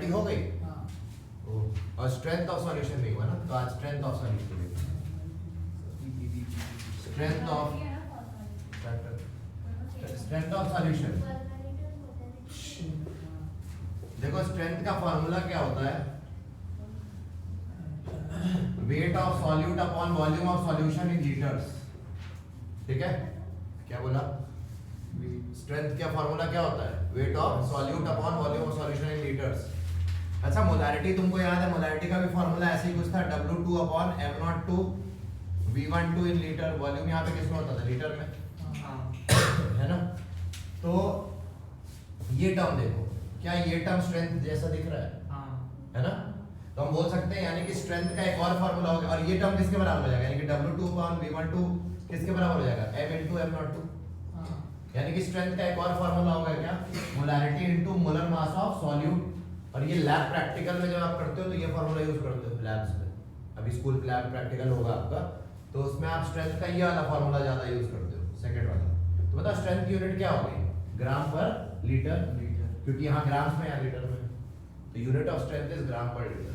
Molarity हो गई और स्ट्रेंथ ऑफ सॉल्यूशन नहीं हुआ ना, तो आज strength of solution strength of solution. देखो स्ट्रेंथ का फॉर्मूला क्या होता है, weight of solute upon volume of solution in litres. ठीक है, क्या बोला, स्ट्रेंथ का फॉर्मूला क्या होता है, weight of solute upon volume of solution in litres. अच्छा मोलैरिटी तुमको याद है, मोलैरिटी का भी फॉर्मूला ऐसे ही कुछ था, W2 upon M02 V12 in litre. Volume यहाँ पे किसमें होता था, लीटर में, है ना। तो ये टर्म देखो, क्या ये टर्म स्ट्रेंथ जैसा दिख रहा है ना। तो हम बोल सकते हैं यानी कि स्ट्रेंथ का एक और फॉर्मूला होगा, और ये टर्म किसके बराबर हो जाएगा, यानी कि W2 अपॉन V12 किसके बराबर हो जाएगा, M into M02। यानी कि स्ट्रेंथ का एक और फॉर्मूला होगा क्या, molarity into molar mass of solute. और ये लैब प्रैक्टिकल में जब आप करते हो तो ये फॉर्मूला यूज करते हो लैब्स में, अभी स्कूल लैब प्रैक्टिकल होगा आपका, तो उसमें आप स्ट्रेंथ का ये वाला फॉर्मूला ज्यादा यूज करते हो, सेकंड वाला। तो बताओ स्ट्रेंथ की यूनिट क्या होगी, ग्राम पर लीटर, क्योंकि यहाँ ग्राम्स में या लीटर में, तो unit of strength is gram पर लीटर।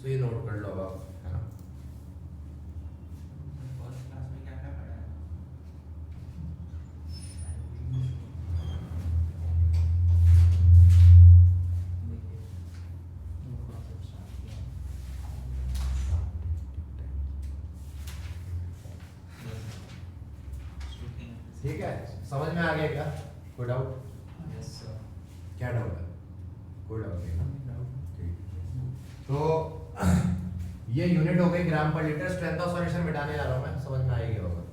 सो ये नोट कर लो अब आप, है ना। ठीक है, समझ में आ गया क्या, कोई डाउट? Yes sir. क्या डाउट है, कोई डाउट नहीं ना, ठीक। तो ये यूनिट हो गई ग्राम पर लीटर। स्ट्रेंथ ऑफ सॉल्यूशन मिटाने जा रहा हूं मैं, समझ में आ गया होगा।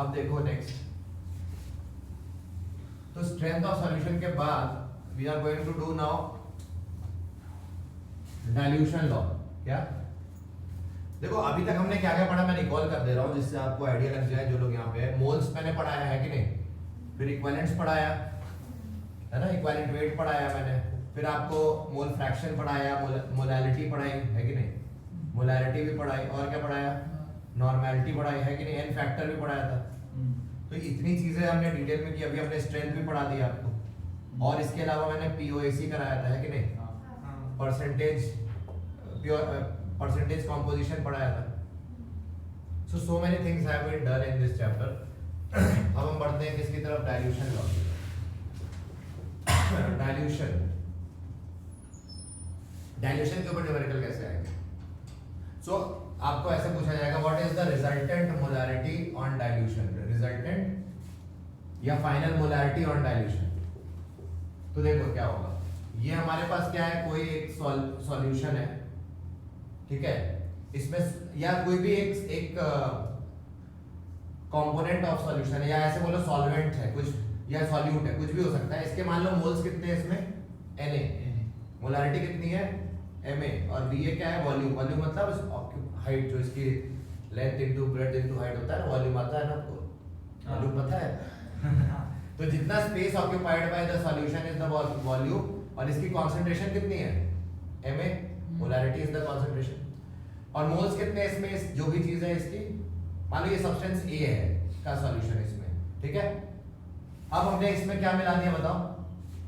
अब देखो नेक्स्ट, तो स्ट्रेंथ ऑफ सॉल्यूशन के बाद we are going to do now dilution law. क्या देखो अभी तक हमने क्या क्या पढ़ा, मैं रिकॉल कर दे रहा हूं जिससे आपको आइडिया लग जाए जो लोग यहाँ पे है। मोल्स मैंने पढ़ाया है कि नहीं, फिर इक्विवेलेंट्स पढ़ाया है ना, इक्विवेलेंट वेट पढ़ाया मैंने, फिर आपको मोल फ्रैक्शन पढ़ाया, मोलैलिटी पढ़ाई है कि नहीं, मोलैरिटी भी पढ़ाई, और क्या पढ़ाया, नॉर्मैलिटी पढ़ाई है कि नहीं, एन फैक्टर भी पढ़ाया था। तो इतनी चीजें हमने डिटेल में की। अभी हमने स्ट्रेंथ भी पढ़ा दिया आपको, और इसके अलावा मैंने पीओएसी कराया था, है कि नहीं, परसेंटेज कॉम्पोजिशन पढ़ाया था। So many things have been done in this chapter. अब हम बढ़ते हैं किसकी तरफ, डाइल्यूशन लॉ। डाइल्यूशन के ऊपर न्यूमेरिकल कैसे आएंगे। सो आपको ऐसे पूछा जाएगा, what is the resultant molarity on dilution, resultant या फाइनल मोलैरिटी ऑन डाइल्यूशन। तो देखो क्या होगा, ये हमारे पास क्या है, कोई एक सॉल्यूशन है, ठीक है, इसमें या कोई भी एक कंपोनेंट ऑफ सॉल्यूशन है, या ऐसे बोलो सॉल्वेंट है कुछ, या सॉल्यूट है, कुछ भी हो सकता है। इसके मान लो मोल्स कितने हैं इसमें, Na, मोलैरिटी कितनी है Ma, और Va क्या है, वॉल्यूम। वॉल्यूम मतलब हाइट, जो इसकी length into breadth into height होता है, वॉल्यूम आता है ना आपको, वॉल्यूम पता है। तो जितना space occupied by the solution is the volume, और इसकी कंसंट्रेशन कितनी है, Ma, molarity is the concentration. और मोल्स कितने इसमें, जो भी चीज है इसकी, मान लो ये सब्सटेंस A है का सॉल्यूशन इसमें, ठीक है। अब हमने इसमें क्या मिला दिया बताओ,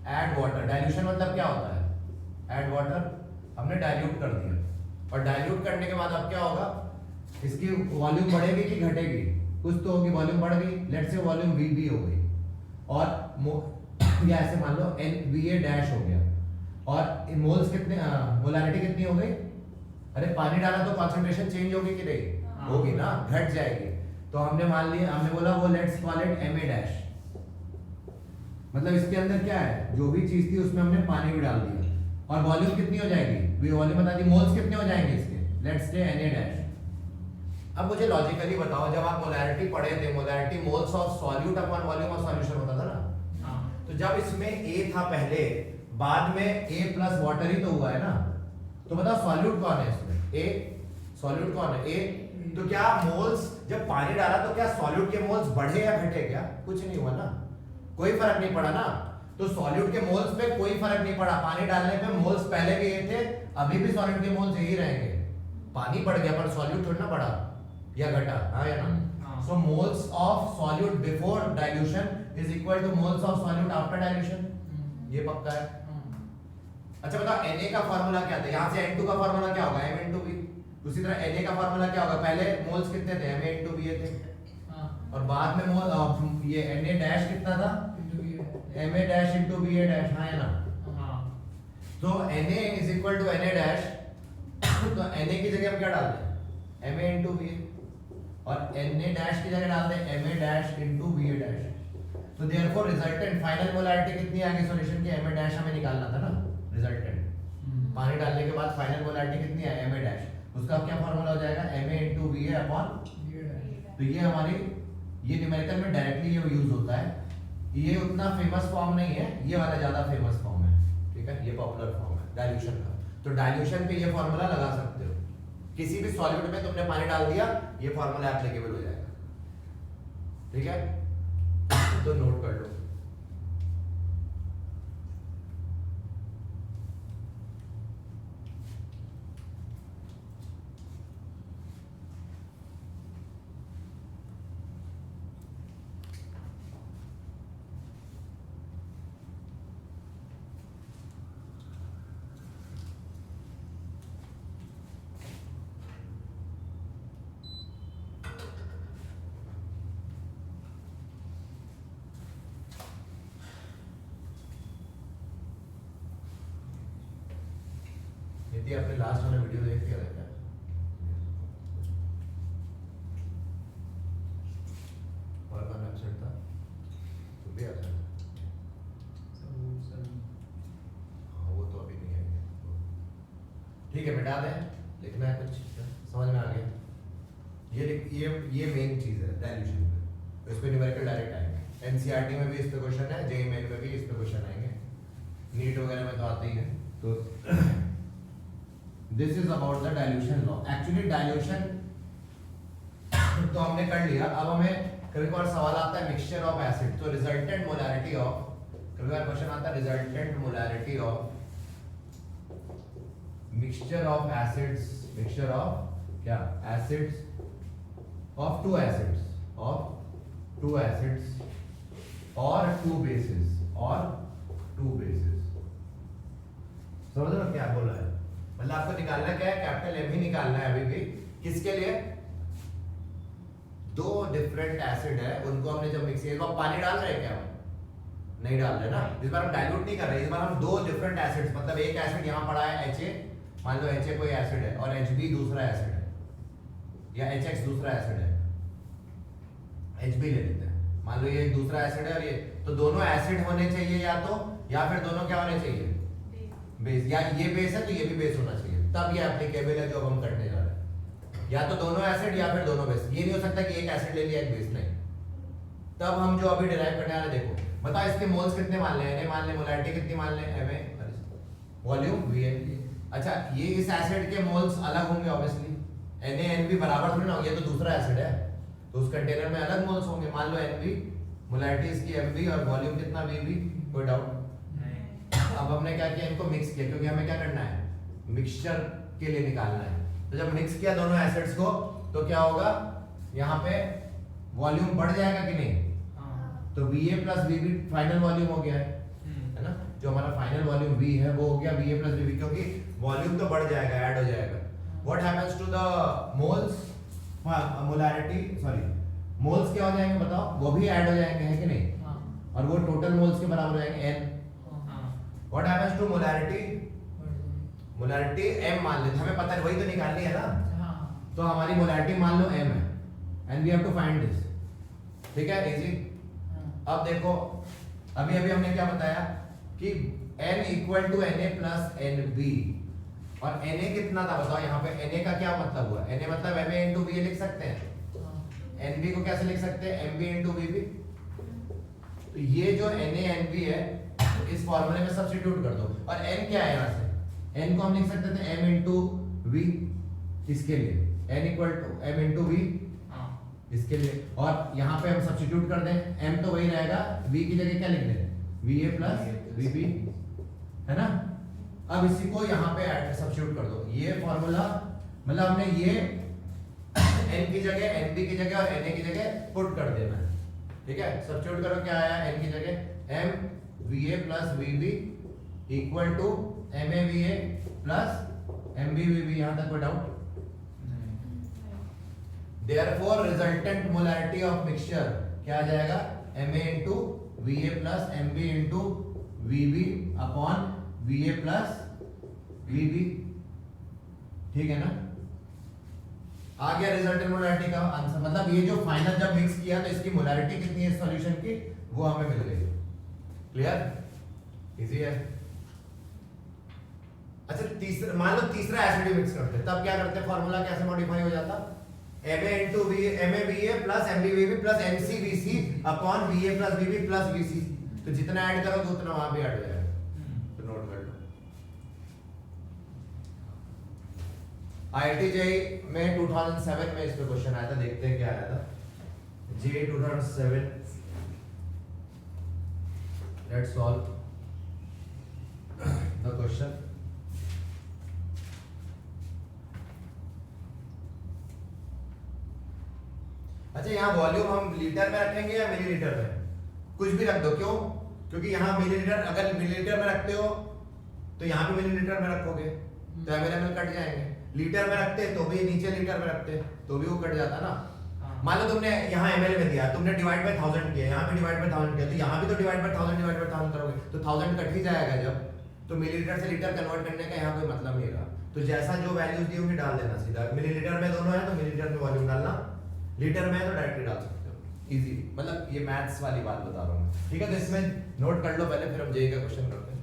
ऐड वाटर। डाइल्यूशन मतलब क्या होता है, ऐड वाटर, हमने डाइल्यूट कर दिया, और डाइल्यूट करने के बाद अब क्या होगा, इसकी वॉल्यूम बढ़ेगी कि घटेगी, कुछ तो होगी, वॉल्यूम बढ़ गई, लेट्स से वॉल्यूम VB हो गई, और या ऐसे मान लो NVA डैश हो गया, और मोल्स कितने, मोलैरिटी कितनी हो गई, अरे पानी डाला तो कंसंट्रेशन चेंज होगी कि नहीं, होगी ना, घट जाएगी। तो हमने मान लिया, हमने बोला वो let's call it Ma dash, मतलब इसके अंदर क्या है, जो भी चीज थी उसमें हमने पानी भी डाल दिया, और वॉल्यूम कितनी हो जाएगी, वॉल्यूम बता दी, मोल्स कितने हो जाएंगे इसके, लेट्स से Na डैश। अब मुझे लॉजिकली बताओ, जब आप मोलैरिटी पढ़े थे, molarity moles of solute upon volume of solution होता था ना, तो जब इसमें A था पहले, बाद में A प्लस वाटर ही तो हुआ है ना, तो बताओ सॉल्यूट कौन है इसमें, A, सॉल्यूट कौन है A। तो क्या मोल्स, जब पानी डाला तो क्या सॉल्यूट के मोल्स बढ़े या घटे, क्या कुछ नहीं हुआ ना, कोई फर्क नहीं पड़ा ना। तो सॉल्यूट के मोल्स पे कोई फर्क नहीं पड़ा, पानी डालने पे मोल्स पहले भी ये थे, अभी भी सॉल्यूट के मोल्स यही रहेंगे, पानी बढ़ गया पर सॉल्यूट थोड़ा ना बढ़ा या घटा, हाँ या ना। So moles of solute before dilution is equal to moles of solute after dilution, ये पक्का है। अच्छा बताओ Na का फार्मूला क्या था, यहाँ से N2 का फार्मूला क्या होगा, M into V। उसी तरह Na का फार्मूला क्या होगा, पहले मोल्स कितने थे, Ma into Va थे, और बाद में मोल ये Na डैश कितना था, Ma dash into Va dash, हाँ है ना। तो Na is equal to Na dash, तो Na की जगह हम क्या डालते हैं, Ma into Va, और Na डैश की जगह डालते हैं Ma dash into Va dash. तो देयरफॉर रिजल्टेंट फाइनल मोलैरिटी कितनी आ गई सॉल्यूशन की, Ma डैश हमें निकालना था ना, रिजल्टेंट पानी डालने के बाद फाइनल मोलैरिटी कितनी है, Ma डैश, उसका क्या फार्मूला हो जाएगा, Ma into Va अपॉन। तो ये हमारी ये न्यूमेरिकल में डायरेक्टली ये यूज होता है, ये उतना फेमस फॉर्म नहीं है, ये वाला ज्यादा फेमस फॉर्म है, ठीक है, ये पॉपुलर फॉर्म है डाइल्यूशन का। तो डाइल्यूशन पे ये फार्मूला लगा सकते हो, किसी भी सॉल्यूट में तुमने पानी डाल दिया, ये फार्मूला एप्लीकेबल हो जाएगा, ठीक है, तो नोट कर लो। यदि आपने लास्ट वाला वीडियो देख लिया था क्या, और कौन एब्सेंट था, तुम भी एब्सेंट था, हाँ वो तो अभी नहीं आएंगे, ठीक है मिटा दें, लिखना है कुछ, समझ में आ गया। ये मेन चीज है डाइल्यूशन पे, इस पे न्यूमेरिकल डायरेक्ट आएंगे, एनसीईआरटी में भी इस पे क्वेश्चन है, जेईई मेन में भी इस पे क्वेश्चन आएंगे, नीट वगैरह में तो आते ही हैं। तो this is about the dilution law. Actually dilution तो हमने कर लिया, अब हमें कभी कभार सवाल आता है मिक्सचर ऑफ एसिड, तो रिजल्टेंट मोलैरिटी ऑफ, कभी कभार क्वेश्चन आता है resultant molarity of mixture of acids, mixture of क्या, acids of two acids, of two acids और टू बेसिस, और टू बेसिस। समझ रहे हो क्या बोल रहा है, मतलब आपको निकालना क्या है, कैपिटल M ही निकालना है अभी भी, किसके लिए, दो डिफरेंट एसिड है, उनको हमने जब मिक्स किया, पानी डाल रहे हैं क्या, नहीं डाल रहे ना, इस बार हम डाइल्यूट नहीं कर रहे, इस बार हम दो डिफरेंट एसिड्स, मतलब एक एसिड यहाँ पड़ा है Ha, मान लो Ha कोई एसिड है, और Hb दूसरा एसिड है, या HX दूसरा एसिड है, Hb ले लेते हैं, मान लो ये दूसरा एसिड है और ये, तो दोनों एसिड होने चाहिए या तो, या फिर दोनों क्या होने चाहिए, बेस, या ये बेस है तो ये भी बेस होना चाहिए, तब ये एप्लीकेबल है जो हम करने जा रहे हैं, या तो दोनों एसिड या फिर दोनों बेस, ये नहीं हो सकता कि एक एसिड ले लिया एक बेस, नहीं। तब हम जो अभी डिराइव करने वाले, देखो बताओ इसके मोल्स कितने मान ले, Na मान ले, मोलैरिटी कितनी मान ले, Ma, वॉल्यूम Va। अच्छा ये इस एसिड के मोल्स अलग होंगे ऑब्वियसली, Na Nb बराबर थोड़ी ना होंगे, ये तो दूसरा एसिड है, तो उस कंटेनर में अलग मोल्स होंगे, मान लो Nb, मोलैरिटी इसकी Mb और वॉल्यूम कितना Vb, कोई डाउट। अब हमने क्या किया, इनको मिक्स किया, क्योंकि हमें क्या करना है, मिक्सचर के लिए निकालना है, तो जब मिक्स किया दोनों एसिड्स को, तो क्या होगा, यहाँ पे वॉल्यूम बढ़ जाएगा कि नहीं, तो Va plus Vb final volume हो गया है ना, जो हमारा फाइनल वॉल्यूम V है वो हो गया Va प्लस Vb, क्योंकि वॉल्यूम तो बढ़ जाएगा, ऐड हो जाएगा। What happens to the moles, molarity, sorry moles क्या हो जाएंगे बताओ, वो भी ऐड हो जाएंगे, है कि नहीं, और वो टोटल मोल्स के बराबर हो जाएंगे N। What happens to molarity, molarity M मान लेते, हमें पता है वही तो निकालनी है ना, तो हमारी मोलैरिटी मान लो M है, and we have to find this, ठीक है, इजी। अब देखो अभी अभी हमने क्या बताया कि N equal to Na plus Nb, और Na कितना था बताओ, यहाँ पे Na का क्या मतलब हुआ, Na मतलब Ma into Va लिख सकते हैं, Nb को कैसे लिख सकते हैं, Mb into Vb, तो ये जो Na Nb है इस फॉर्मूले में सब्स्टिट्यूट कर दो, और N क्या है यहाँ से, N को हम लिख सकते थे M into V, इसके लिए N equal to M into V, इसके लिए, और यहाँ पे हम सब्स्टिट्यूट कर दें, M तो वही रहेगा, V की जगह क्या लिख दें, Va प्लस Vb, है ना। अब इसी को यहाँ पे सब्स्टिट्यूट कर दो, ये फॉर्मूला मतलब हमने ये N की जगह Nb की जगह और Na की जगह पुट कर देना है, ठीक है, सब्स्टिट्यूट करो, क्या आया n की जगह m va plus vb equal to ma va plus mb vb। यहां तक कोई doubt? Therefore resultant molarity of mixture क्या आ जाएगा? ma into va plus mb into vb upon va plus vb। ठीक है ना? आ गया रिजल्टेंट मोलारिटी का आंसर। मतलब ये जो फाइनल जब मिक्स किया तो इसकी मोलारिटी कितनी है सॉल्यूशन की, वो हमें मिल गई। क्लियर? इजी है। अच्छा तीसरा, मान लो तीसरा एसिड मिक्स करते हैं, तब क्या करते हैं, फार्मूला कैसे मॉडिफाई हो जाता? Ma into Va plus MbVb plus McVc upon Va plus Vb plus Vc। तो जितना ऐड करोगे उतना वहां भी ऐड हो जाएगा। तो नोट कर लो। IIT जेईई में 2007 में इस पे क्वेश्चन आया था, देखते हैं क्या आया था। JEE 2007, let's solve the question. अच्छा यहाँ वॉल्यूम हम लीटर में रखेंगे या मिलीलीटर में? कुछ भी रख दो। क्यों? क्योंकि यहाँ मिलीलीटर, अगर मिलीलीटर में रखते हो तो यहाँ भी मिलीलीटर में रखोगे तो एमएल कट जाएंगे। लीटर में रखते तो भी नीचे लीटर में रखते तो भी वो कट जाता ना। मान लो तुमने यहाँ एमएल में दिया, तुमने डिवाइड बाय 1000 किया, यहाँ भी डिवाइड बाय 1000 किया, तो यहाँ भी तो डिवाइड बाय 1000 करोगे तो 1000 कट ही जाएगा जब। तो मिलीलीटर से लीटर कन्वर्ट करने का यहाँ कोई मतलब नहीं रहा। तो जैसा जो वैल्यूज दी होंगी डाल देना सीधा। मिलीलीटर में दोनों है तो मिलीलीटर में वॉल्यूम डालना, लीटर में है तो डायरेक्टली डाल सकते हो। इजी, मतलब ये मैथ्स वाली बात बता रहा हूँ। ठीक है, तो इसमें नोट कर लो पहले, फिर हम जेईई का क्वेश्चन करते हैं।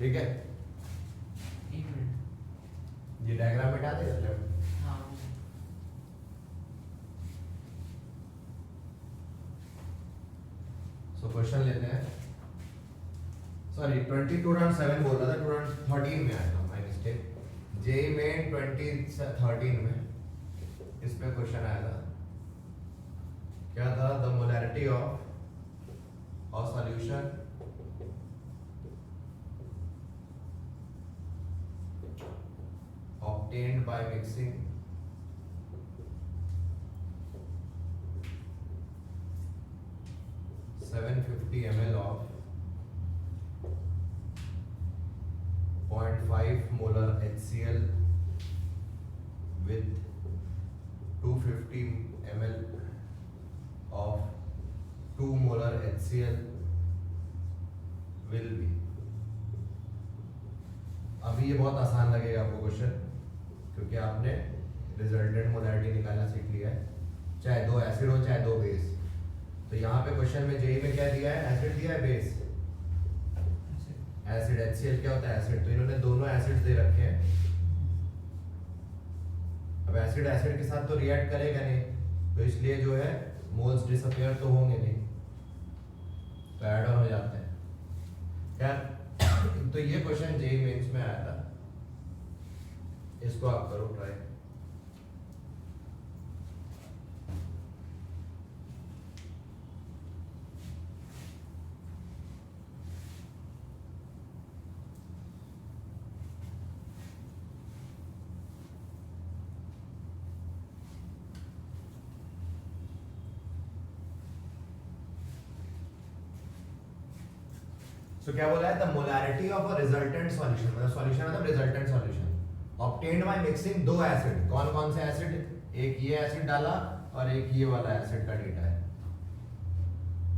ठीक है, एक मिनट, ये डायग्राम मिटा दे मतलब। हाँ सो क्वेश्चन लेते हैं। सॉरी 2007 बोल रहा था, 2013 में आया था, माय मिस्टेक। जेईई में 2013 में इस पे क्वेश्चन आया था। क्या था? The molarity of a solution obtained by mixing 750 ml of 0.5 molar HCl with 250 ml of 2 molar HCl will be। अभी ये बहुत आसान लगेगा आपको क्वेश्चन, क्योंकि आपने रिजल्टेंट मोलैरिटी निकालना सीख लिया है, चाहे दो एसिड हो चाहे दो बेस। तो यहाँ पे क्वेश्चन में जेईई में क्या दिया है? एसिड दिया है, बेस। एसिड HCl क्या होता है? एसिड। तो इन्होंने दोनों एसिड्स दे रखे हैं। अब एसिड एसिड के साथ तो रिएक्ट करेगा नहीं, तो इसलिए जो है मोल्स डिसअपियर तो होंगे नहीं, तो ऐड ऑन हो जाते हैं। यार तो ये क्वेश्चन जेईई मेंस में आया था, इसको आप करो ट्राई। सो क्या बोला है? The molarity of a resultant solution, मतलब सॉल्यूशन मतलब resultant solution obtained by mixing दो एसिड। कौन कौन से एसिड? एक ये एसिड डाला और एक ये वाला एसिड का डेटा है।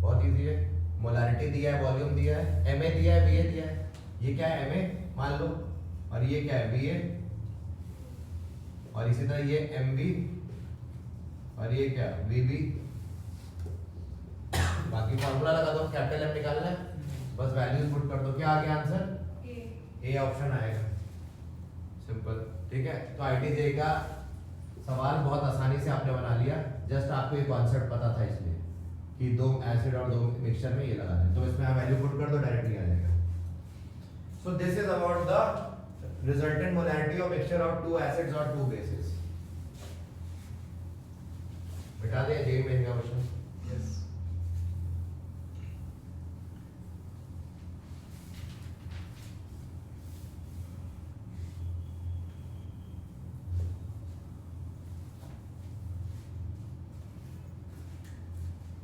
बहुत इजी है। मोलैरिटी दिया है, वॉल्यूम दिया है, Ma दिया है, Va दिया है। ये क्या है? Ma मान लो, और ये क्या है? Va, और इसी तरह ये Mb, और ये क्या? Vb। बाकी फॉर्मूला लगा दो, कैपिटल M निकालना है, बस वैल्यूज पुट कर दो। क्या आ गया आंसर? ए ऑप्शन आएगा, सिंपल। ठीक है, तो IIT जेईई का सवाल बहुत आसानी से आपने बना लिया, जस्ट आपको ये कॉन्सेप्ट पता था इसलिए कि दो एसिड और दो मिक्सचर में ये लगा दें, तो इसमें आप वैल्यू पुट कर दो, डायरेक्टली आ जाएगा। So this is about the resultant molarity of mixture of two acids और टू बेसिस। बता दें जे मेन का question. Yes.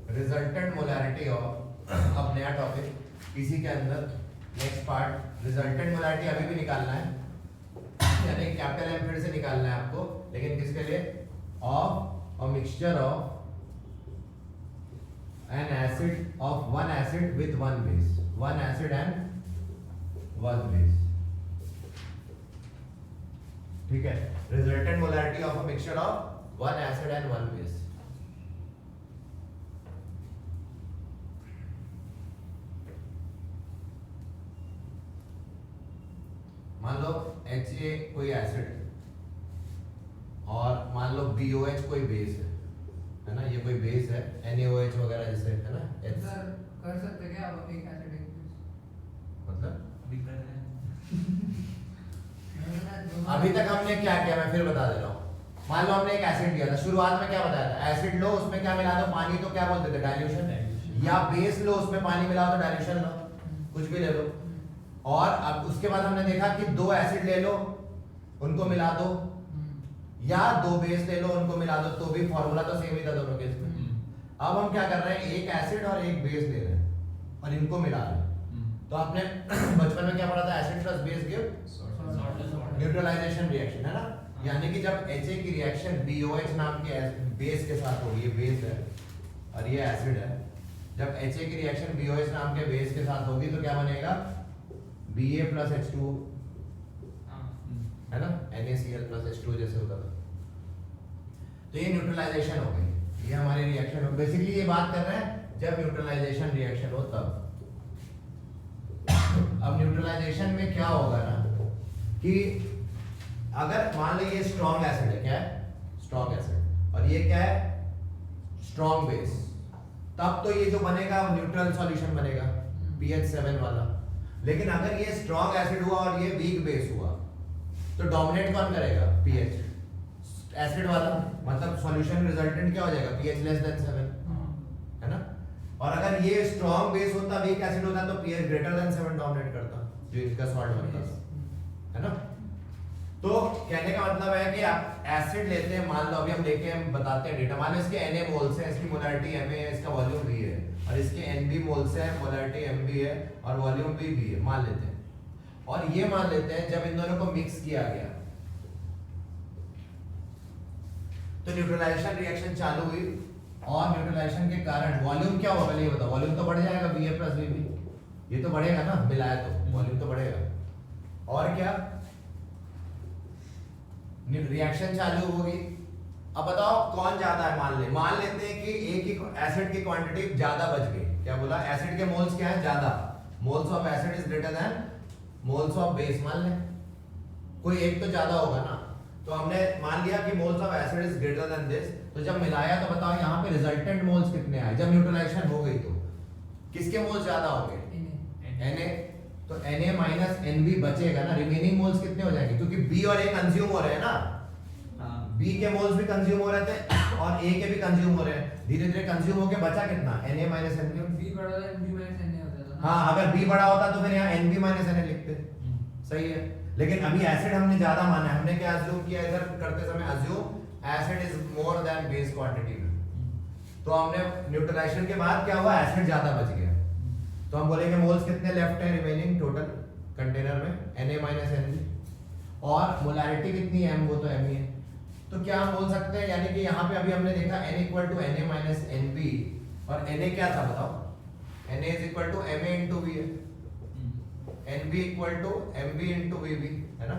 Resultant molarity of, अब नया टॉपिक इसी के अंदर नेक्स्ट पार्ट, रिजल्टेंट मोलैरिटी अभी भी निकालना है, यानी कैपिटल एम फिर से निकालना है आपको, लेकिन किसके लिए? Of a mixture of N acid of one acid with one base, one acid and one base. ठीक है, resultant molarity of a mixture of one acid and one base. मान लो HA कोई एसिड और मान लो BOH कोई base है ना, ये कोई बेस है NaOH वगैरह जैसे, है ना? सर कर सकते क्या आप एक एसिड एक बेस? मतलब अभी कर रहे हैं। अभी तक हमने क्या किया, मैं फिर बता दे रहा हूँ। मान लो हमने एक एसिड लिया था, शुरुआत में क्या बताया था? एसिड लो, उसमें क्या मिला दो? पानी, तो क्या बोलते थे? डाइल्यूशन। या बेस लो, उसमें पानी मिला दो, डाइल्यूशन लो, कुछ भी ले लो। और अब उसके बाद हमने देखा कि दो एसिड ले लो, उनको मिला दो, या दो बेस ले लो, उनको मिला दो, तो भी फॉर्मूला तो सेम ही था दोनों केस में। अब हम क्या कर रहे हैं, एक एसिड और एक बेस ले रहे हैं और इनको मिला रहे हैं। तो आपने बचपन में क्या पढ़ा था? Acid plus base give neutralization reaction, है ना? यानी कि जब HA की रिएक्शन BOH नाम के बेस के साथ होगी, ये बेस है और ये एसिड है, जब HA की रिएक्शन BOH नाम के बेस के साथ होगी तो क्या बनेगा? Ba plus H2, है ना? NaCl plus H2 जैसे होता था। तो ये न्यूट्रलाइजेशन हो गई, ये हमारी रिएक्शन हो। बेसिकली ये बात कर रहे हैं जब न्यूट्रलाइजेशन रिएक्शन हो तब। अब न्यूट्रलाइजेशन में क्या होगा ना कि अगर मान लो ये स्ट्रॉन्ग एसिड है, क्या है? स्ट्रॉन्ग एसिड, और ये क्या है? स्ट्रॉन्ग बेस, तब तो ये जो बनेगा वो न्यूट्रल सॉल्यूशन बनेगा, pH 7 वाला। लेकिन अगर ये स्ट्रॉन्ग एसिड हुआ और ये वीक बेस हुआ तो डोमिनेट कौन करेगा? pH एसिड वाला, मतलब सॉल्यूशन रिजल्टेंट क्या हो जाएगा? pH लेस देन 7, है ना? और अगर ये स्ट्रॉन्ग बेस होता, वीक एसिड होता, तो pH ग्रेटर देन 7 डोमिनेट करता, जो इसका सॉल्ट बनता था, है ना? तो कहने का मतलब है कि आप एसिड लेते हैं, मान लो अभी हम लेके हम बताते हैं डेटा, मान लो इसके Na मोल्स है, इसकी मोलैरिटी Ma है, इसका वॉल्यूम V है, और इसके Nb मोल्स है, मोलैरिटी Mb है और वॉल्यूम भी V है, मान लेते हैं। और ये मान लेते हैं जब इन दोनों को मिक्स किया गया तो न्यूट्रलाइजेशन रिएक्शन चालू हुई, और न्यूट्रलाइजेशन के कारण वॉल्यूम क्या होगा? पहले ये बताओ, वॉल्यूम तो बढ़ जाएगा, Va प्लस Vb, ये तो बढ़ेगा ना, मिलाया तो वॉल्यूम तो बढ़ेगा। और क्या? रिएक्शन चालू होगी। अब बताओ कौन ज्यादा है? मान लेते हैं कि एक ही एसिड की क्वांटिटी ज्यादा बच गई। क्या बोला? एसिड के मोल्स क्या है? ज्यादा। Moles of acid is greater than moles of base. मान ले कोई एक तो ज्यादा होगा ना, तो हमने मान लिया कि moles of acid is greater than this. तो जब मिलाया तो बताओ यहाँ पे रिजल्टेंट मोल्स कितने आए? जब न्यूट्रलाइजेशन हो गई तो किसके मोल्स ज्यादा होंगे? Na। तो Na माइनस Nb बचेगा ना, रिमेनिंग मोल्स कितने हो जाएंगे? क्योंकि B और A कंज्यूम हो रहे हैं ना, B के मोल्स भी कंज्यूम हो रहे थे और A के भी कंज्यूम हो रहे हैं, धीरे धीरे कंज्यूम होके बचा कितना? Na minus Nb। B बड़ा था, Nb माइनस Na हो जाता। हाँ, अगर B बड़ा होता तो फिर यहाँ Nb माइनस Na लिखते, सही है। लेकिन अभी एसिड हमने ज्यादा माना है, हमने क्या अज्यूम किया इधर करते समय? Assume acid is more than base quantity में। तो हमने न्यूट्रलाइजेशन के बाद क्या हुआ? एसिड ज्यादा बच गया, तो हम बोलेंगे मोल्स कितने लेफ्ट है रिमेनिंग टोटल कंटेनर में? Na minus Nb। और मोलैरिटी कितनी है? M, वो तो M ही है। तो क्या हम बोल सकते हैं, यानी कि यहाँ पे अभी हमने देखा N equal to Na minus Nb, और Na क्या था बताओ? Na is equal to Ma into V है, Nb equal to Mb into Vb, है ना?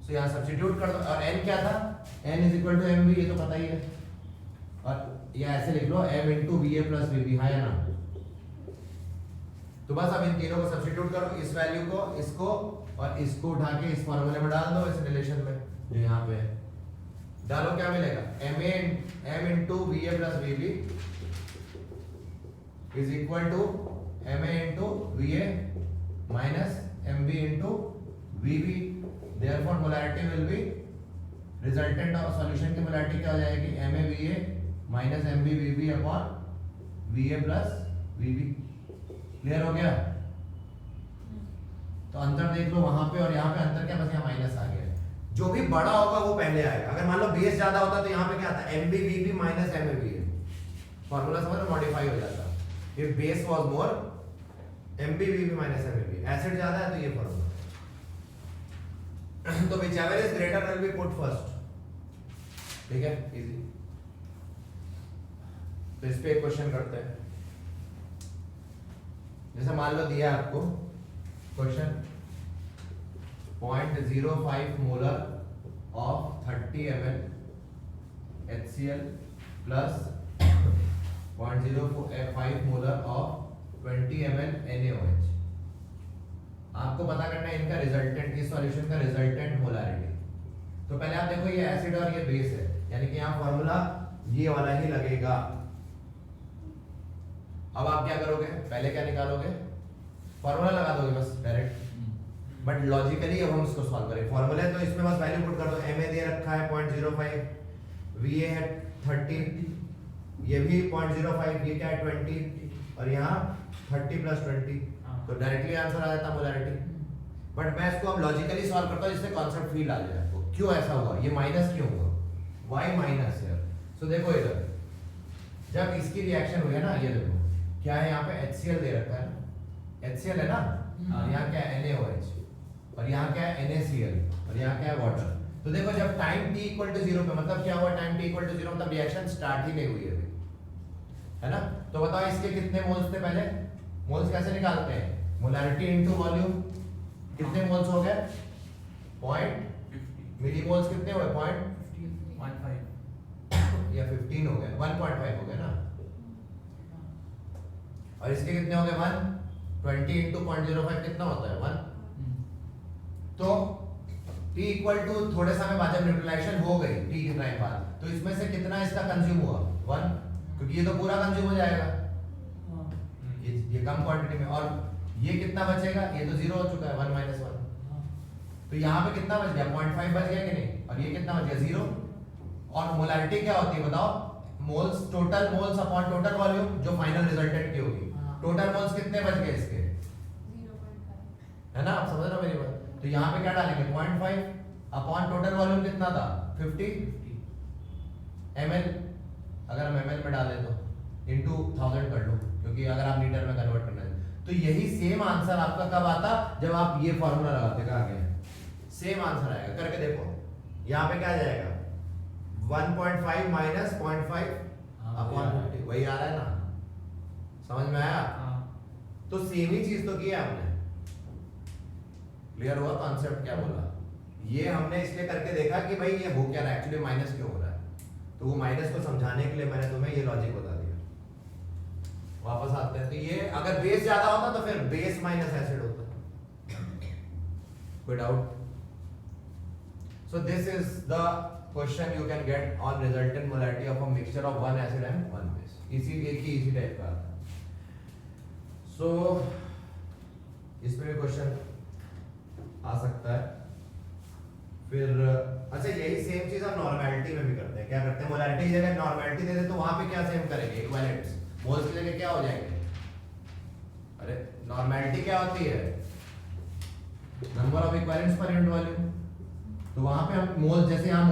सो यहाँ सब्स्टिट्यूट कर दो, और N क्या था? N is equal to Mb, ये तो पता ही है, और ये ऐसे लिख लो M into Va plus Vb, है ना? तो बस अब इन तीनों को सब्स्टिट्यूट करो, इस वैल्यू को, इसको और इसको उठा के इस फॉर्मूले में डाल दो, इस रिलेशन में जो यहाँ पे है। डालो क्या मिलेगा m into V A plus V B is equal to ma into V A minus M B into V B. Therefore molarity will be resultant of solution की मोलैरिटी क्या हो जाएगी ma V A minus M B V B upon V A plus V B. Clear हो गया? तो अंतर देख लो वहां पे और यहाँ पे अंतर क्या, बस यहाँ माइनस आ गया। जो भी बड़ा होगा वो पहले आएगा। अगर मान लो बेस ज्यादा होता तो यहाँ पे क्या आता M B V B minus M A V A, formula समझ लो मॉडिफाई हो जाता। If base was more M B V B minus M A V, acid ज्यादा है तो ये फॉर्मूला। तो whichever is greater will be put first। ठीक है, इजी। तो इस पे एक क्वेश्चन करते हैं। जैसे मान लो दिया आपको question 0.05 molar of 30 ml HCl plus 0.05 molar of 20 ml NaOH। आपको पता करना है इनका रिजल्टेंट, इस सॉल्यूशन का रिजल्टेंट मोलैरिटी। तो पहले आप देखो ये एसिड और ये बेस है, यानी कि यहाँ फॉर्मूला ये वाला ही लगेगा। अब आप क्या करोगे, पहले क्या निकालोगे, फॉर्मूला लगा दोगे बस डायरेक्ट। बट लॉजिकली अब हम इसको सॉल्व करेंगे। फॉर्मूला है तो इसमें बस वैल्यू पुट कर दो। Ma दे रखा है 0.05, Va है 30, ये भी 0.05, ये क्या है 20 और यहाँ 30 प्लस 20, तो डायरेक्टली आंसर आ जाता मोलैरिटी। बट मैं इसको अब लॉजिकली सॉल्व करता हूँ जिससे कॉन्सेप्ट फील आ जाए आपको। क्यों ऐसा हुआ, ये माइनस क्यों हुआ, वाई माइनस है। सो देखो इधर जब इसकी रिएक्शन हुई है ना, ये देखो क्या है यहाँ पे HCl दे रखा है ना, HCl है ना, और यहाँ क्या है NaOH और यहाँ क्या है NaCl और यहाँ क्या है वाटर। तो देखो जब टाइम t इक्वल टू 0 पे, मतलब क्या हुआ, टाइम t इक्वल टू 0 मतलब रिएक्शन स्टार्ट ही नहीं हुई है अभी, है ना। तो बताओ इसके कितने मोल्स थे पहले, मोल्स कैसे निकालते हैं, मोलैरिटी इनटू वॉल्यूम। कितने मोल्स हो गए, 0.50 मिली मोल्स कितने हुए, 0.15 या 15 हो गए, 1.5 हो गए ना। और इसके कितने हो गए 1, 20 इंटू 0.05 कितना होता है 1। तो t इक्वल टू थोड़े समय बाद जब न्यूट्रलाइजेशन हो गई t के टाइम बाद, तो इसमें से कितना इसका कंज्यूम हुआ 1, क्योंकि ये तो पूरा कंज्यूम हो जाएगा ये कम क्वांटिटी में। और ये कितना बचेगा, ये तो 0 हो चुका है 1 माइनस 1, तो यहाँ पे कितना बच गया 0.5 बच गया कि नहीं, और ये कितना बच गया 0। और मोलैरिटी क्या होती है बताओ, moles, total moles upon total volume, जो फाइनल रिजल्टेंट की होगी। टोटल मोल्स कितने बच गए इसके, 0.5 है ना, आप समझ रहे हो मेरी बात। तो यहाँ पे क्या डालेंगे 0.5 अपॉन टोटल वॉल्यूम कितना था 50 ml, अगर हम ml में डालें तो इंटू 1000 कर लो, क्योंकि अगर आप लीटर में कन्वर्ट करना है तो यही सेम आंसर आपका कब आता, जब आप ये फॉर्मूला लगाते, कहा गया सेम आंसर आएगा। करके देखो यहाँ पे क्या आ जाएगा 1.5 माइनस 0.5 अपॉन 50, वही आ रहा है ना, समझ में आया। तो सेम ही चीज तो की है हमने, क्लियर हुआ कॉन्सेप्ट क्या बोला। ये हमने इसलिए करके देखा कि भाई ये हो क्या रहा है, एक्चुअली माइनस क्यों हो रहा है, तो वो माइनस को समझाने के लिए मैंने तुम्हें ये लॉजिक बता दिया। वापस आते हैं, तो ये अगर बेस ज्यादा होता तो फिर बेस माइनस एसिड होता। कोई doubt? So this is the question you can get on resultant molarity of a mixture of 1 acid and 1 base. इसी एक ही इसी टाइप का आता है। सो इसमें भी क्वेश्चन आ सकता है। फिर अच्छा यही सेम चीज हम नॉर्मेलिटी में भी करते हैं। क्या करते हैं, मोलैरिटी की जगह नॉर्मेलिटी दे दे तो वहां पे क्या सेम करेंगे, इक्विवेलेंट्स। मोल्स की जगह क्या हो जाएंगे, अरे नॉर्मेलिटी क्या होती है, number of equivalents per unit volume. तो वहां पे हम मोल्स, जैसे यहाँ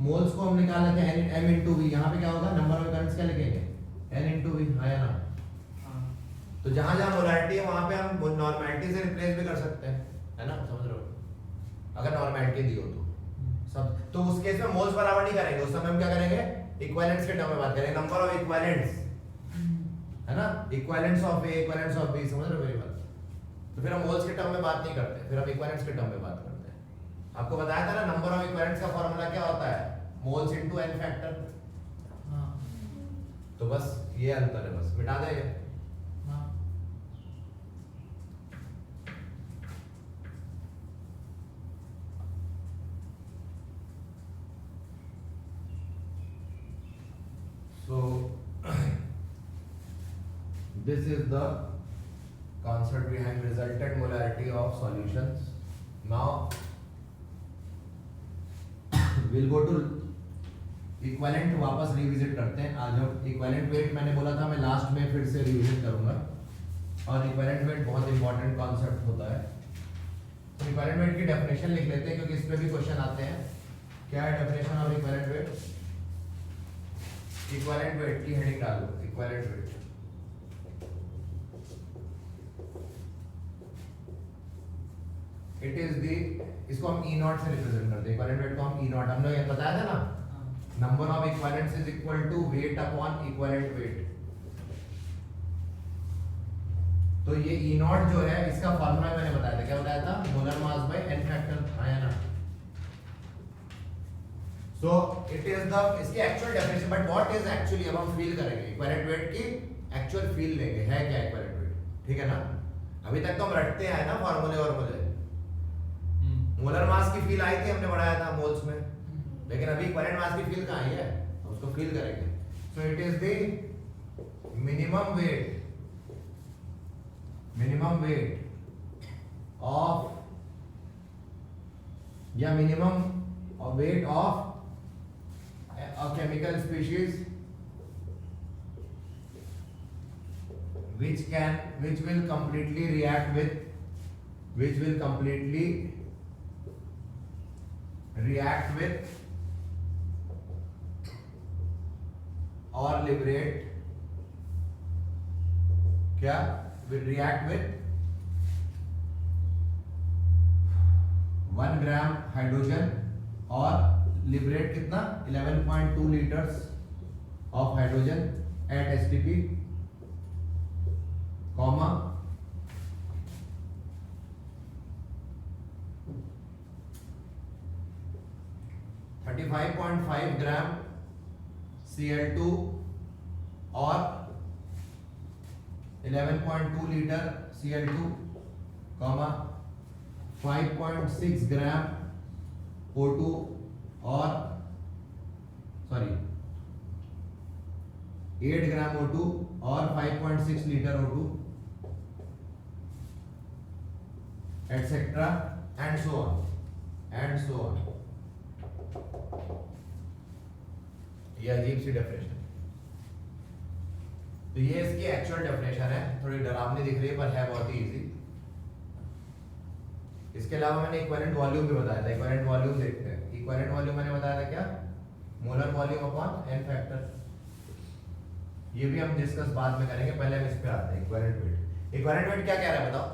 मोल्स को हम निकाल लेते हैं m इंटू वी, यहाँ पे क्या होगा नंबर ऑफ इक्विवेलेंट्स क्या लिखेंगे n इंटू वी, है ना। तो जहां जहां मोलैरिटी है वहां पे हम नॉर्मेलिटी से रिप्लेस भी कर सकते हैं, है ना, समझ रहे हो। अगर नॉर्मेलिटी दी हो तो सब, तो उस केस में मोल्स बराबर नहीं करेंगे, उस समय हम क्या करेंगे इक्विवेलेंट्स के टर्म में बात करेंगे, नंबर ऑफ इक्विवेलेंट्स, है ना, equivalents of A equivalents of B, समझ रहे हो मेरी बात। तो फिर हम मोल्स के टर्म में बात नहीं करते, फिर हम इक्विवेलेंट्स के टर्म में बात करते हैं। आपको बताया था ना नंबर ऑफ इक्विवेलेंट्स का फार्मूला क्या होता है, मोल्स इनटू n फैक्टर। तो बस ये अंतर है, बस मिटा दे ये। this is the concept behind resultant molarity of solutions. Now we'll go to equivalent वापस रिविजिट करते हैं। आज हम इक्विवेलेंट वेट मैंने बोला था मैं लास्ट में फिर से रिविजिट करूंगा, और इक्विवेलेंट वेट बहुत इंपॉर्टेंट कॉन्सेप्ट होता है। तो इक्विवेलेंट वेट की डेफिनेशन लिख लेते हैं क्योंकि इस पे भी क्वेश्चन आते हैं। क्या है definition of equivalent weight? Equivalent weight की हेडिंग डाल दो, equivalent weight. It is the, इसको हम ई नॉट से रिप्रेजेंट करते हैं। इक्विवेलेंट वेट को हम ई नॉट, हमने ये बताया था ना, number of equivalents is equal to weight upon equivalent weight. तो ये ई नॉट जो है इसका फॉर्मूला मैंने बताया था, क्या बताया था? Molar mass by N factor, आया ना? सो इट इज द, इसकी actual definition, but what is actually, अब हम फील करेंगे इक्विवेलेंट वेट की एक्चुअल फील लेंगे, है क्या इक्विवेलेंट वेट, ठीक है ना? अभी तक तो हम रटते आए ना फॉर्मूले और मुझे मोलर मास की फील आई थी, हमने बढ़ाया था मोल्स में, लेकिन अभी इक्विवेलेंट मास की फील कहाँ आई है, हम उसको फील करेंगे। So it is the minimum weight of, या minimum weight of a chemical species which will completely react with or liberate, क्या will react with 1 gram hydrogen और लिबरेट कितना 11.2 litres of hydrogen at STP, comma 35.5 gram Cl2 और 11.2 litre Cl2, comma 5.6 ग्राम O2 और 8 ग्राम O2 और 5.6 litre O2 etcetera and so on. ये अजीब सी definition, तो ये इसकी एक्चुअल डेफिनेशन है, थोड़ी डरावनी दिख रही है पर है बहुत ही इजी। इसके अलावा मैंने इक्विवेलेंट वॉल्यूम भी बताया था, इक्विवेलेंट वॉल्यूम देखते हैं। इक्विवेलेंट वॉल्यूम मैंने बताया था क्या, molar volume upon N factor. ये भी हम डिस्कस बाद में करेंगे, पहले हम इस पे आते हैं इक्विवेलेंट वेट। इक्विवेलेंट वेट क्या कह रहा है बताओ?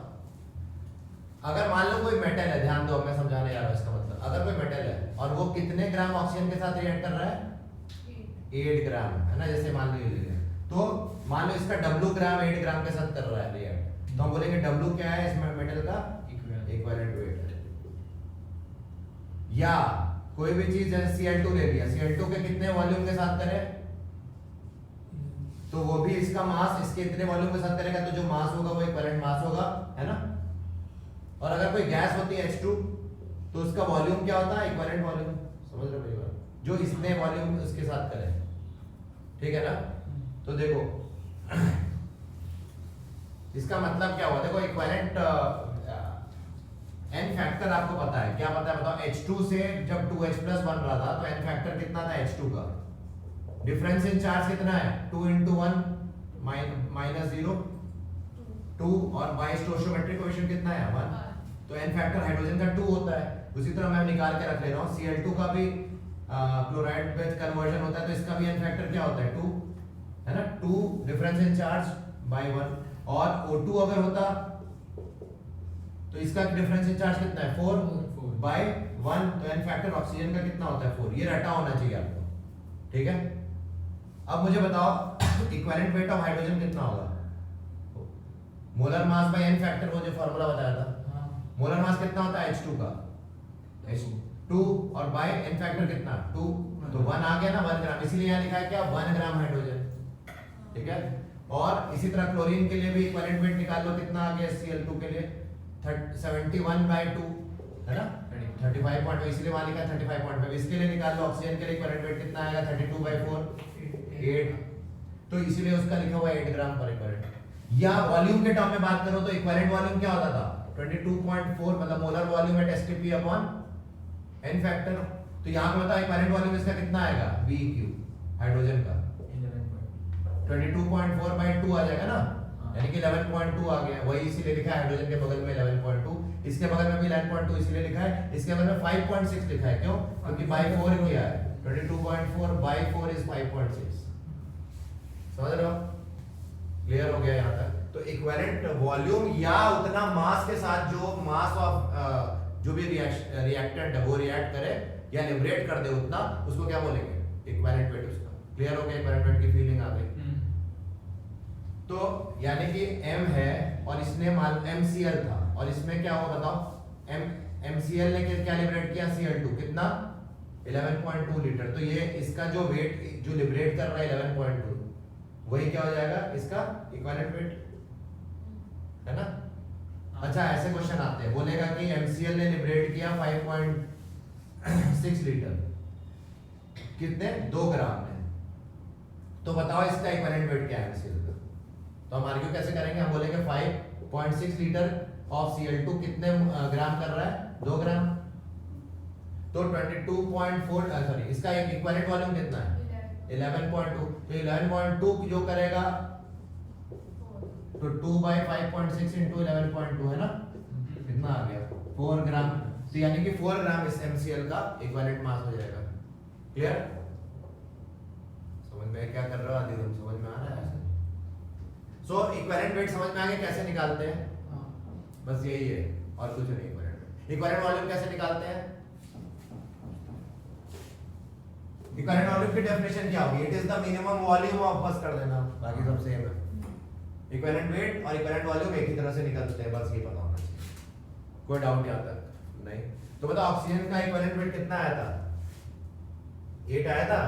अगर मान लो कोई मेटल है, ध्यान दो मैं समझाने जा रहा हूं इसका मतलब, अगर कोई मेटल है और वो कितने ग्राम ऑक्सीजन के साथ रिएक्ट कर रहा है, 8 ग्राम, है ना? जैसे मान लीजिए, तो मान लो इसका W ग्राम 8 ग्राम के साथ कर रहा है रिएक्ट, तो हम बोलेंगे W क्या है इसमें मेटल का इक्विवेलेंट वेट। या कोई भी चीज जैसे Cl2 ले लिया, Cl2 के कितने वॉल्यूम के साथ करे, तो वो भी इसका मास इसके इतने वॉल्यूम के साथ करेगा, तो जो मास होगा वो इक्विवेलेंट मास होगा, है ना? और अगर कोई गैस होती है H2, तो उसका वॉल्यूम क्या होता है, इक्विवेलेंट वॉल्यूम, समझ रहे हो मेरी बात? जो इसने वॉल्यूम उसके साथ करे, ठीक है ना? तो देखो इसका मतलब क्या हुआ, देखो इक्विवेलेंट एन फैक्टर आपको पता है, क्या पता है बताओ? H2 से जब 2H+ बन रहा था तो एन फैक्टर कितना था H2 का? डिफरेंस इन चार्ज कितना है? 2 × 1 -0 2, और बाय स्टोइचियोमेट्रिक कोएफिशिएंट कितना है 1, तो एन फैक्टर हाइड्रोजन का 2 होता है। उसी तरह मैं निकाल के रख ले रहा हूँ, Cl2 का भी क्लोराइड में कन्वर्जन होता है, तो इसका भी एन फैक्टर क्या होता है 2, है ना? 2 डिफरेंस इन चार्ज बाय 1, और O2 अगर होता तो इसका डिफरेंस इन चार्ज कितना है 4 बाय 1, तो एन फैक्टर ऑक्सीजन का कितना होता है 4। ये रटा होना चाहिए आपको, ठीक है? अब मुझे बताओ इक्विवेलेंट वेट ऑफ हाइड्रोजन कितना होगा? Molar mass by N factor, वो जो फार्मूला बताया था, मोलर मास कितना होता है H2 का, H2 और बाय एन फैक्टर कितना 2, तो 1 आ गया ना, 1 ग्राम, इसीलिए यहाँ लिखा है क्या 1 ग्राम हाइड्रोजन, ठीक है? और इसी तरह क्लोरीन के लिए भी इक्विवेलेंट वेट निकाल लो, कितना आ गया Cl2 के लिए 71/2, है ना? 35.5, इसलिए वहां लिखा 35.5। इसके लिए निकाल लो ऑक्सीजन के लिए इक्विवेलेंट वेट कितना आएगा 32/4, 8, तो इसीलिए उसका लिखा हुआ है 8 ग्राम पर इक्विवेलेंट। या वॉल्यूम के टर्म में बात करो तो इक्विवेलेंट वॉल्यूम क्या होता था 22.4 मतलब molar volume at STP upon n factor. तो यहां पे बताओ इक्विवेलेंट वॉल्यूम इसका कितना आएगा Beq हाइड्रोजन का 22.4 by 2 आ जाएगा ना, यानी कि 11.2 आ गया। वही इसीलिए लिखा है हाइड्रोजन के बगल में 11.2, इसके बगल में भी 11.2 इसीलिए लिखा है, इसके बगल में 5.6 लिखा है। क्यों? क्योंकि by 4 किया है। 22.4 by 4 is 5.6। समझ रहे हो? क्लियर हो गया यहाँ तक? तो इक्विवेलेंट वॉल्यूम या उतना मास के साथ जो मास ऑफ जो भी रिएक्टेंट है वो रिएक्ट करे या लिबरेट कर दे उतना, उसको क्या बोलेंगे? इक्विवेलेंट वेट उसका। क्लियर हो गया? इक्विवेलेंट वेट की फीलिंग आ गई। तो यानी कि m है और इसने मान MCl था और इसमें क्या हुआ बताओ? MCl ने क्या लिबरेट किया? Cl2 कितना? 11.2 लीटर। तो ये इसका जो वेट जो लिबरेट कर रहा है 11.2 वही क्या हो जाएगा? इसका इक्विवेलेंट वेट है ना। अच्छा ऐसे क्वेश्चन आते हैं, बोलेगा कि MCl ने लिबरेट किया 5.6 लीटर कितने? 2 ग्राम में। तो बताओ इसका इक्विवेलेंट वेट क्या है MCl का? तो हम आर्ग्यू कैसे करेंगे? हम बोलेंगे 5.6 लीटर ऑफ Cl2 कितने ग्राम कर रहा है? 2 ग्राम। तो 22.4 सॉरी इसका एक इक्विवेलेंट वॉल्यूम कितना है? 11.2। तो 11.2 जो करेगा तो 2 by 5.6 into 11.2 है ना, कितना आ गया? 4 ग्राम। तो यानी कि 4 ग्राम इस MCl का इक्विवेलेंट मास हो जाएगा। क्लियर? समझ में क्या कर रहे हो? आदि तुम समझ में आ रहा है? सो इक्विवेलेंट वेट समझ में आ गया कैसे निकालते हैं? बस यही है और कुछ नहीं। इक्विवेलेंट वॉल्यूम कैसे निकालते हैं? इक्विवेलेंट वॉल्यूम की डेफिनेशन क्या होगी? It is the minimum volume of, बस कर देना, बाकी सब सेम है। इक्विवेलेंट वेट और इक्विवेलेंट वॉल्यूम एक ही तरह से निकलते हैं, बस ये पता होना चाहिए। कोई डाउट यहाँ तक? नहीं। तो बताओ ऑक्सीजन का इक्विवेलेंट वेट कितना आया था? 8 आया था,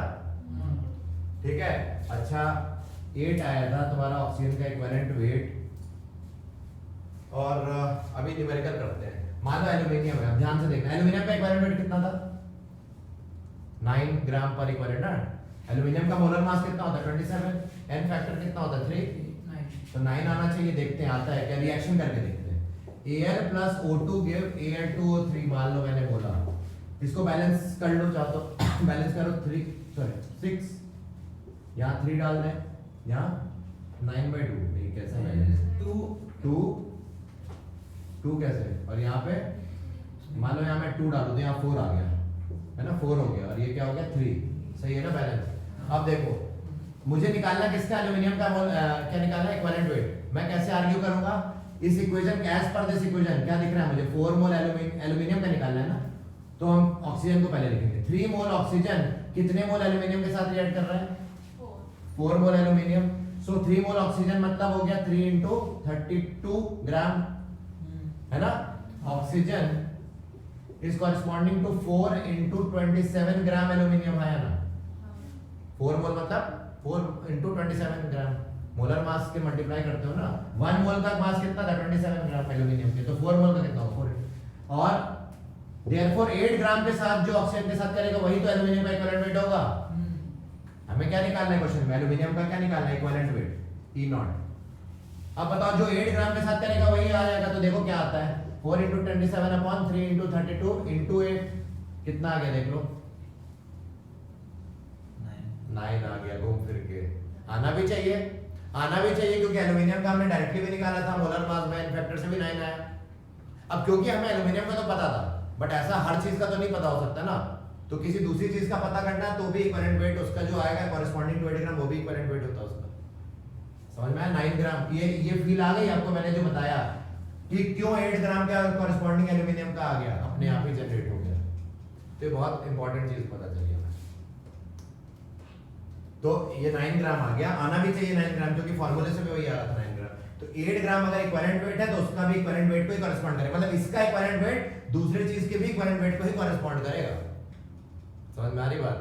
ठीक है। अच्छा 8 आया था तुम्हारा ऑक्सीजन का इक्विवेलेंट वेट। और अभी न्यूमेरिकल करते हैं। मान लो एल्यूमिनियम है, ध्यान से देखना एल्यूमिनियम का इक्विवेलेंट वेट कितना था? 9 ग्राम पर इक्विवेलेंट ना। एल्यूमिनियम का मोलर मास कितना होता है? 27। एन फैक्टर कितना होता है? 3। तो 9 आना चाहिए। देखते हैं आता है क्या, रिएक्शन करके देखते हैं। Air plus O2 give Al2O3 मान लो मैंने बोला, इसको बैलेंस कर लो चाहो तो बैलेंस करो 6 यहाँ 3 डाल दें, यहाँ 9/2 नहीं कैसे बैलेंस 2 कैसे, और यहाँ पे मान लो यहाँ मैं 2 डालूं तो यहाँ 4 आ गया है ना, 4 हो गया और ये क्या हो गया 3। सही है ना बैलेंस। अब देखो मुझे निकालना किसका, एल्यूमिनियम का क्या निकालना है? Equivalent weight. मैं कैसे आर्ग्यू करूंगा? इस इक्वेशन के एज पर दिस इक्वेशन क्या दिख रहा है मुझे? 4 मोल एल्यूमिनियम का निकालना है ना, तो हम ऑक्सीजन को पहले लिखेंगे। 3 मोल ऑक्सीजन कितने मोल एल्यूमिनियम के साथ रिएक्ट कर रहा है? 4 मोल एल्यूमिनियम। सो 3 मोल ऑक्सीजन मतलब हो गया 3 into 32 ग्राम है ना। Oxygen is corresponding to 4 into 27 gram aluminium है ना। 4 मोल मतलब 4 into 27 ग्राम, मोलर मास के मल्टीप्लाई करते हो ना। 1 मोल का मास कितना था? 27 ग्राम एल्यूमिनियम के, तो 4 मोल का कितना होगा? 4। और देयरफॉर 8 ग्राम के साथ जो ऑक्सीजन के साथ करेगा वही तो एल्यूमिनियम का इक्विवेलेंट वेट होगा। हमें क्या निकालना है क्वेश्चन में? एल्यूमिनियम का क्या निकालना है? Equivalent weight E0। अब बताओ जो 8 ग्राम के साथ करेगा वही आ जाएगा, तो देखो क्या आता है 4 into 27 upon 3 into 32 into 8 कितना आ गया देख लो? 9 आ गया। घूम फिर के आना भी चाहिए, आना भी चाहिए क्योंकि एल्यूमिनियम का हमने डायरेक्टली भी निकाला था, मोलर मास में फैक्टर से भी 9 आया। अब क्योंकि हमें एल्यूमिनियम का तो पता था, बट ऐसा हर चीज का तो नहीं पता हो सकता ना, तो किसी दूसरी चीज का पता करना है तो भी इक्विवेलेंट वेट उसका जो आएगा कॉरेस्पॉन्डिंग टू 8 ग्राम वो भी इक्विवेलेंट वेट होता है उसका। समझ में आया? 9 ग्राम। ये फील आ गई आपको? मैंने जो बताया कि क्यों 8 ग्राम का कॉरेस्पॉन्डिंग एल्यूमिनियम का आ गया, अपने आप ही जनरेट हो गया। तो बहुत इंपॉर्टेंट चीज पता चली हमें। तो ये 9 ग्राम आ गया, आना भी चाहिए 9 ग्राम क्योंकि फॉर्मूले से भी वही आ रहा था 9 ग्राम। तो 8 ग्राम अगर इक्विवेलेंट वेट है तो उसका भी इक्विवेलेंट वेट को ही कॉरेस्पॉन्ड करेगा, मतलब इसका इक्विवेलेंट वेट दूसरी चीज के भी इक्विवेलेंट वेट को ही कॉरेस्पॉन्ड करेगा। समझ में आ रही बात?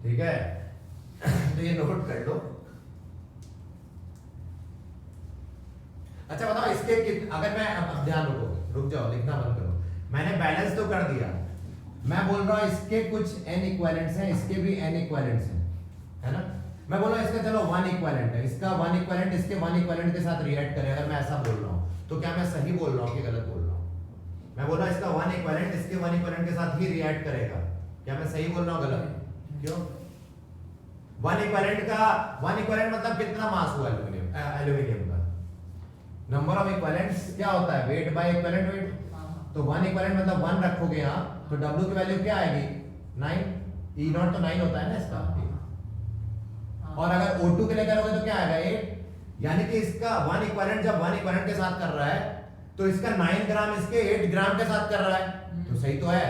ठीक है। तो ये नोट कर लो। अच्छा बताओ इसके अगर मैं अब ध्यान रुक जाओ, लिखना बंद करो। मैंने बैलेंस तो कर दिया, मैं बोल रहा हूं इसके कुछ n इक्विवेलेंट्स हैं, इसके भी n इक्विवेलेंट्स हैं, है ना। मैं बोला इसका चलो वन इक्विवेलेंट है, इसका वन इक्विवेलेंट इसके वन इक्विवेलेंट के साथ रिएक्ट करे, अगर मैं ऐसा बोल रहा हूँ तो क्या मैं सही बोल रहा हूँ कि गलत बोल रहा हूँ? मैं बोल रहा इसका वन इक्विवेलेंट इसके वन इक्विवेलेंट के साथ ही रिएक्ट करेगा, क्या मैं सही बोल रहा हूँ गलत? क्यों? वन इक्विवेलेंट मतलब कितना मास हुआ एल्यूमिनियम का? नंबर ऑफ इक्विवेलेंट्स क्या होता है? Weight by equivalent weight. तो वन इक्विवेलेंट मतलब वन रखोगे यहाँ तो W की वैल्यू क्या आएगी? 9। E नॉट तो 9 होता है ना इसका। और अगर O2 के लिए करोगे तो क्या आएगा? 8। यानी कि इसका वन इक्विवेलेंट जब वन इक्विवेलेंट के साथ कर रहा है तो इसका 9 ग्राम इसके 8 ग्राम के साथ कर रहा है, तो सही तो है।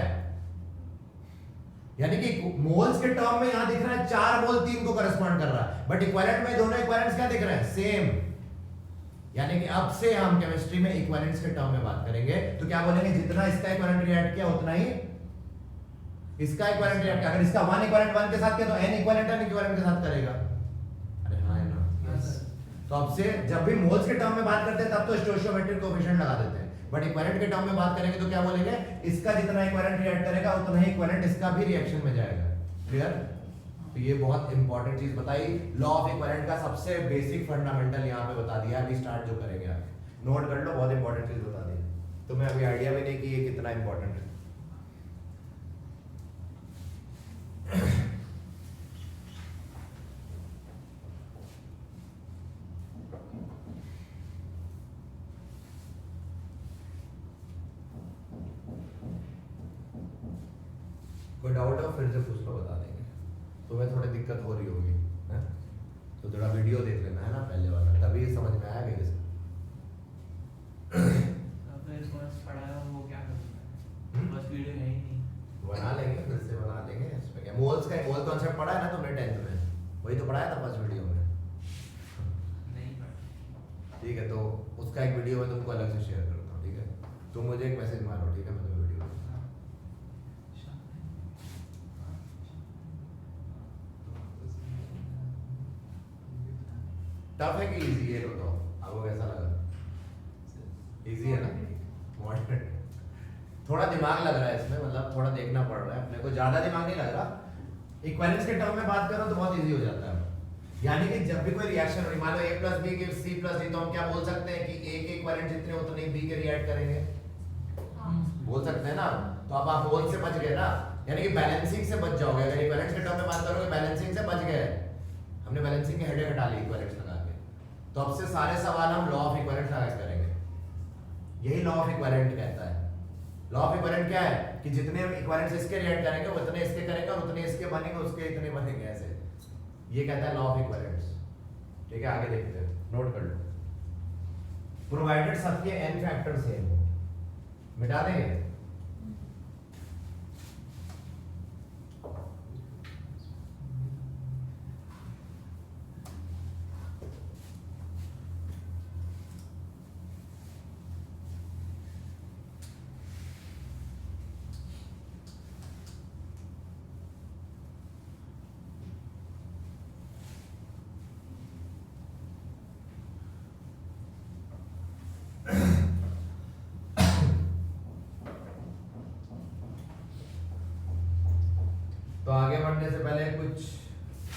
यानी कि मोल्स के टर्म में यहां दिख रहा है 4 मोल 3 को करस्पॉन्ड कर रहा है, बट इक्विवेलेंट में दोनों इक्विवेलेंट्स क्या दिख रहे हैं? सेम। यानी कि अब से हम केमिस्ट्री में इक्विवेलेंट्स के टर्म में बात करेंगे तो क्या बोलेंगे? जितना इसका इक्विवेलेंट रिएक्ट किया उतना ही इसका इक्विवेलेंट रिएक्ट किया। अगर इसका वन इक्विवेलेंट वन के साथ किया तो n इक्विवेलेंट n इक्विवेलेंट के साथ करेगा। अरे हाँ है ना? तो अब से जब भी मोल्स के टर्म में बात करते हैं तब तो स्टोइचियोमेट्रिक कोएफिशिएंट लगा देते हैं, बट इक्विवेलेंट के टर्म में बात करेंगे तो क्या बोलेंगे? इसका जितना इक्विवेलेंट रिएक्ट करेगा उतना ही इक्विवेलेंट इसका भी रिएक्शन में जाएगा। क्लियर? तो ये बहुत इंपॉर्टेंट चीज बताई। लॉ ऑफ इक्विवेलेंट का सबसे बेसिक फंडामेंटल यहाँ पे बता दिया। अभी स्टार्ट जो करेंगे आगे नोट कर लो, बहुत इंपॉर्टेंट चीज बता दी। तो मैं अभी आइडिया भी नहीं कि ये कितना इंपॉर्टेंट है। कोई डाउट है फिर से पूछ लो, बता देंगे। तुम्हें थोड़ी दिक्कत हो रही होगी है? तो थोड़ा वीडियो देख लेना है ना पहले वाला, तभी समझ में आएगा ये सब। आपने कोर्स पढ़ा है वो क्या करना है? बस वीडियो है ही नहीं। बना लेंगे, फिर से बना लेंगे। इसमें क्या मोल्स का मोल कॉन्सेप्ट पढ़ा है ना तुमने 10th में? वही तो पढ़ाया था फर्स्ट वीडियो में। नहीं पढ़ा। ठीक है, तो उसका एक वीडियो मैं तुमको अलग से शेयर करता हूँ। ठीक है, तुम मुझे एक मैसेज मारो, ठीक है? मैं तुम्हें वीडियो टफ है कि इजी है? बताओ आपको कैसा लगा? इजी है ना? मॉडरेट। थोड़ा दिमाग लग रहा है इसमें, मतलब थोड़ा देखना पड़ रहा है अपने को, ज्यादा दिमाग नहीं लग रहा। इक्विवेलेंस के टर्म में बात करो तो बहुत इजी हो जाता है। यानी कि जब भी कोई रिएक्शन हो रही, मान लो A + B gives C + D, तो हम क्या बोल सकते हैं कि A के इक्विवेलेंट जितने उतने ही B के रिएक्ट करेंगे, बोल सकते हैं ना? तो अब आप मोल से बच गए ना, यानी कि बैलेंसिंग से बच जाओगे। अगर इक्विवेलेंस के टर्म में बात करोगे बैलेंसिंग से बच गए। हमने बैलेंसिंग के हेडेक हटा ली इक्विवेलेंस लगा के। तो अब से सारे सवाल हम लॉ ऑफ इक्विवेलेंट लगा के करेंगे। यही लॉ ऑफ इक्विवेलेंट कहता है। लॉ ऑफ इक्विवेलेंट क्या है कि जितने इक्विवेलेंट्स इसके रिएक्ट करेंगे उतने इसके करेंगे, और उतने इसके बनेंगे उसके इतने बनेंगे, ऐसे। ये कहता है लॉ ऑफ इक्विवेलेंट्स। ठीक है, आगे देखते हैं, नोट कर लो। प्रोवाइडेड सबके n फैक्टर सेम हो, मिटा देंगे। तो आगे बढ़ने से पहले कुछ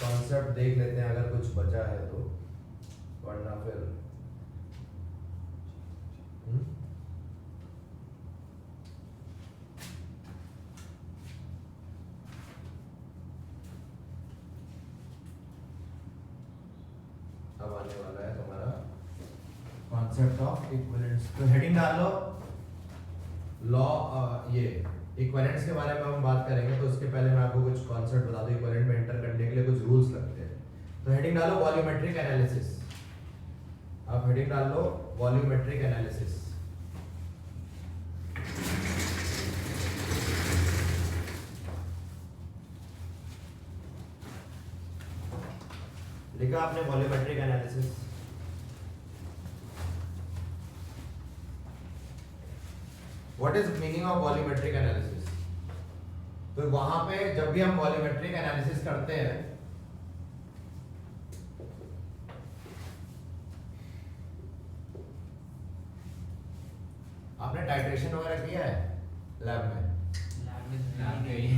कॉन्सेप्ट देख लेते हैं, अगर कुछ बचा है तो, वरना फिर अब आने वाला है तुम्हारा कॉन्सेप्ट ऑफ इक्विवेलेंस। तो हेडिंग डाल लो लॉ, ये इक्विवेलेंट्स के बारे में हम बात करेंगे, तो उसके पहले मैं आपको कुछ कॉन्सेप्ट बता दूं। इक्विवेलेंट में एंटर करने के लिए कुछ रूल्स लगते हैं। तो हेडिंग डालो वॉल्यूमेट्रिक एनालिसिस। आप हेडिंग डाल लो वॉल्यूमेट्रिक एनालिसिस। लिखा आपने volumetric analysis. What is meaning of volumetric analysis? तो वहां पे जब भी हम वॉल्यूमेट्रिक एनालिसिस करते हैं, आपने टाइट्रेशन वगैरह किया है लैब में? लैब गई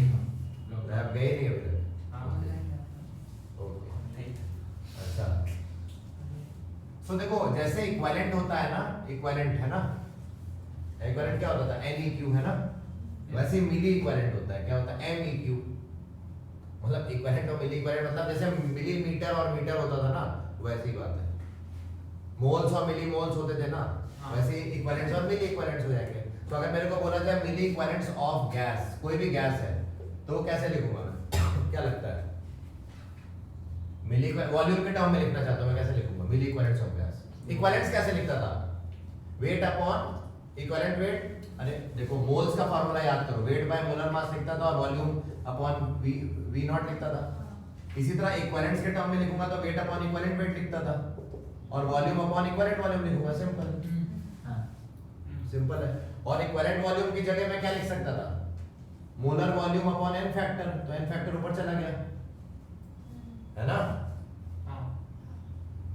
लैब गए नहीं अभी तक? हाँ ओके। सो देखो जैसे इक्विवेलेंट होता है ना, इक्विवेलेंट है ना, इक्विवेलेंट क्या होता था MEQ है ना, वैसे मिली इक्विवेलेंट होता है, क्या होता है MEQ, मतलब इक्विवेलेंट और मिली इक्विवेलेंट मतलब जैसे मिलीमीटर और मीटर होता था ना, वैसी ही बात है। मोल्स और मिली मोल्स होते थे ना, हाँ। वैसे इक्विवेलेंट्स और मिली इक्विवेलेंट्स हो जाएंगे। तो अगर मेरे को बोला जाए मिली इक्विवेलेंट्स ऑफ गैस, कोई भी गैस है, तो वो कैसे लिखूंगा मैं? क्या लगता है? मिली वॉल्यूम के टर्म में लिखना चाहता हूं मैं, कैसे लिखूंगा? मिली इक्विवेलेंट्स ऑफ गैस। इक्विवेलेंट्स कैसे लिखता था? Wait upon equivalent wait. अरे देखो मोल्स का फार्मूला याद करो, वेट बाय मोलर मास लिखता था और वॉल्यूम अपॉन वी नॉट लिखता था। इसी तरह इक्विवेलेंट्स के टर्म में लिखूंगा तो वेट अपॉन इक्विवेलेंट वेट लिखता था और वॉल्यूम अपॉन इक्विवेलेंट वॉल्यूम लिखूंगा। सिंपल, सिंपल है। और इक्विवेलेंट वॉल्यूम की जगह मैं क्या लिख सकता था? Molar volume upon N factor, तो एन फैक्टर ऊपर चला गया, है ना? हाँ।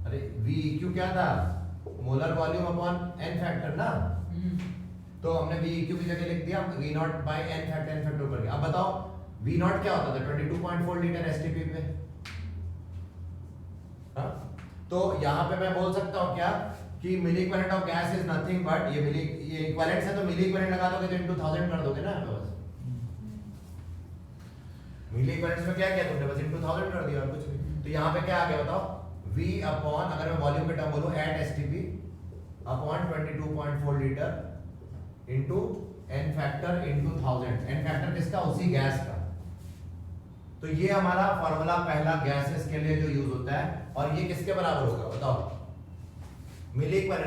अरे VEQ क्या था? Molar volume upon N factor ना, तो हमने VEQ की जगह लिख दिया V naught by N factor ऊपर गया। अब बताओ V नॉट क्या होता था? 22.4 लीटर STP पे, हाँ? तो यहाँ पे मैं बोल सकता हूँ क्या कि milliequivalent of gas is nothing but ये इक्विवेलेंट्स है तो मिली इक्विवेलेंट लगा दोगे तो इनटू 1000 कर दोगे ना, तो बस मिली इक्विवेलेंट्स में क्या किया तुमने? बस इनटू 1000 कर दिया और कुछ नहीं। तो यहाँ पे क्या आ गया बताओ? V अपॉन, अगर मैं वॉल्यूम के टर्म बोलूं, at STP upon 22.4 litre into N factor into 1000। N factor किसका? उसी गैस का। तो ये हमारा फार्मूला पहला गैसेस के लिए जो यूज होता है, और ये किसके बराबर होगा बताओ? मिली इक्विवेलेंट